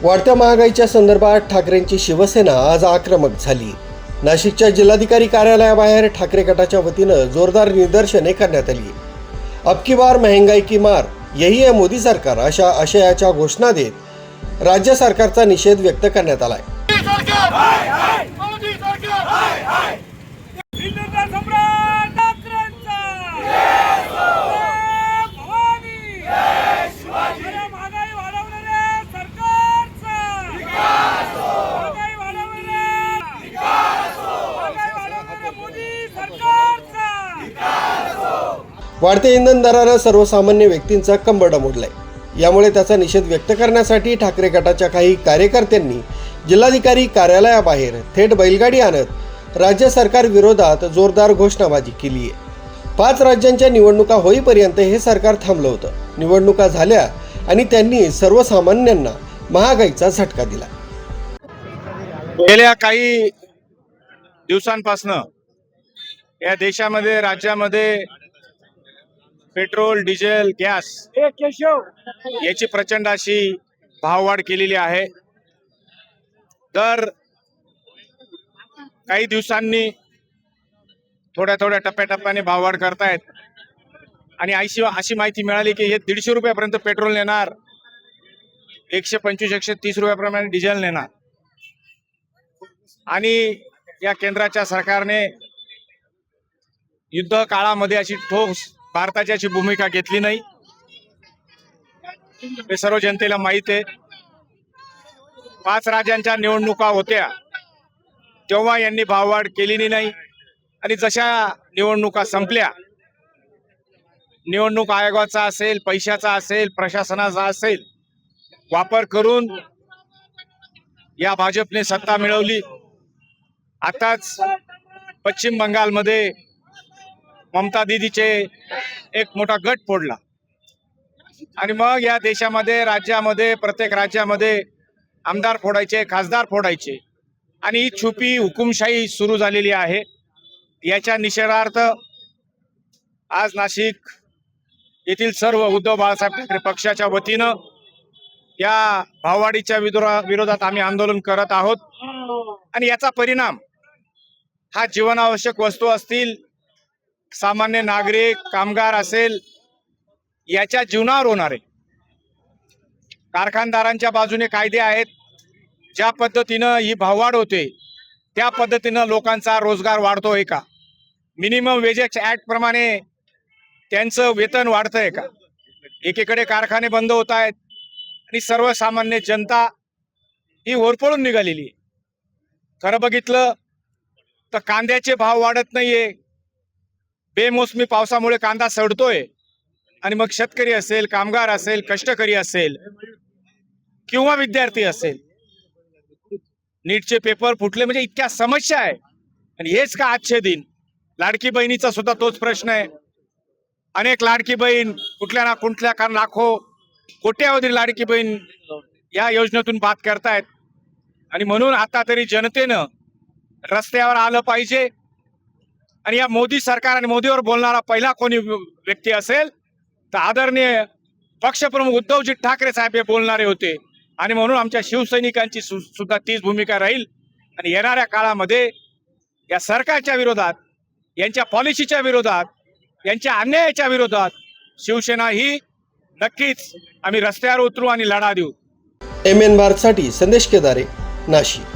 वाढत्या महागाईच्या संदर्भात ठाकरेंची शिवसेना आज आक्रमक झाली। नाशिकच्या जिल्हाधिकारी कार्यालयाबाहेर ठाकरे गटाच्या वतीनं जोरदार निदर्शने करण्यात आली। अब की बार महंगाई की मार यही है मोदी सरकार अशा आशयाच्या घोषणा देत राज्य सरकारचा निषेध व्यक्त करण्यात आलाय। वाढत्या इंधन दरानं सर्वसामान्य व्यक्तींचा कंबरडा मोडलाय। यामुळे त्याचा निषेध व्यक्त करण्यासाठी ठाकरे गटाच्या काही कार्यकर्त्यांनी जिल्हाधिकारी कार्यालयाबाहेर थेट बैलगाडी आणत राज्य सरकार विरोधात जोरदार घोषणाबाजी केली आहे। 5 राज्यांच्या निवडणुका होईपर्यंत हे सरकार थांबलं होतं। निवडणुका झाल्या आणि त्यांनी सर्वसामान्यांना महागाईचा झटका दिला। गेल्या काही दिवसांपासून या देशामध्ये राज्यामध्ये पेट्रोल, डिझेल, गॅस याची प्रचंड अशी भाववाढ केलेली आहे। दर काही दिवसांनी थोड्या टप्प्याटप्प्याने भाववाढ करतायत आणि अशी माहिती मिळाली की हे 150 रुपयापर्यंत पेट्रोल नेणार, 125-130 रुपयाप्रमाणे डिझेल नेणार। आणि या केंद्राच्या सरकारने युद्ध काळामध्ये अशी ठोस भारताची अशी भूमिका घेतली नाही, हे सर्व जनतेला माहित आहे। 5 राज्यांच्या निवडणुका होत्या तेव्हा यांनी भाववाढ केलेली नाही आणि जशा निवडणुका संपल्या, निवडणूक आयोगाचा असेल, पैशाचा असेल, प्रशासनाचा असेल, वापर करून या भाजपने सत्ता मिळवली। आताच पश्चिम बंगालमध्ये ममता दीदीचे एक मोठा गट फोडला आणि मग या देशामध्ये राज्यामध्ये प्रत्येक राज्यामध्ये आमदार फोडायचे, खासदार फोडायचे आणि ही छुपी हुकुमशाही सुरू झालेली आहे। याच्या निषेधार्थ आज नाशिक येथील सर्व उद्धव बाळासाहेब ठाकरे पक्षाच्या वतीनं या भाववाढीच्या विरोधात आम्ही आंदोलन करत आहोत आणि याचा परिणाम हा जीवनावश्यक वस्तू असतील, सामान्य नागरिक, कामगार असेल, याच्या जीवनावर होणार आहे। कारखानदारांच्या बाजूने कायदे आहेत, ज्या पद्धतीनं ही भाववाढ होते त्या पद्धतीनं लोकांचा रोजगार वाढतोय का? मिनिमम वेजेस ऍक्ट प्रमाणे त्यांचं वेतन वाढतंय का? एकीकडे कारखाने बंद होत आहेत आणि सर्वसामान्य जनता ही होरपळून निघालेली आहे। खरं बघितलं तर कांद्याचे भाव वाढत नाहीये, बेमोसमी पावसामुळे कांदा सडतोय आणि मग शेतकरी असेल, कामगार असेल, कष्टकरी असेल किंवा विद्यार्थी असेल, नीटचे पेपर फुटले म्हणजे इतक्या समस्या आहे। आणि हेच का आजचे दिन? लाडकी बहिणीचा सुद्धा तोच प्रश्न आहे। अनेक लाडकी बहीण कुठल्या ना कुठल्या लाखो कोट्यावधी लाडकी बहीण या योजनेतून बात करतायत आणि म्हणून आता तरी जनतेनं रस्त्यावर आलं पाहिजे आणि या मोदी सरकार आणि मोदीवर बोलणारा पहिला कोणी व्यक्ती असेल तर आदरणीय पक्षप्रमुख उद्धवजी ठाकरे साहेब हे बोलणारे होते आणि म्हणून आमच्या शिवसैनिकांची सुद्धा तीच भूमिका राहील आणि येणाऱ्या काळामध्ये या सरकारच्या विरोधात, यांच्या पॉलिसीच्या विरोधात, यांच्या अन्यायाच्या विरोधात शिवसेना ही नक्कीच आम्ही रस्त्यावर उतरू आणि लढा देऊ। MN भारतसाठी संदेश केदारे, नाशिक।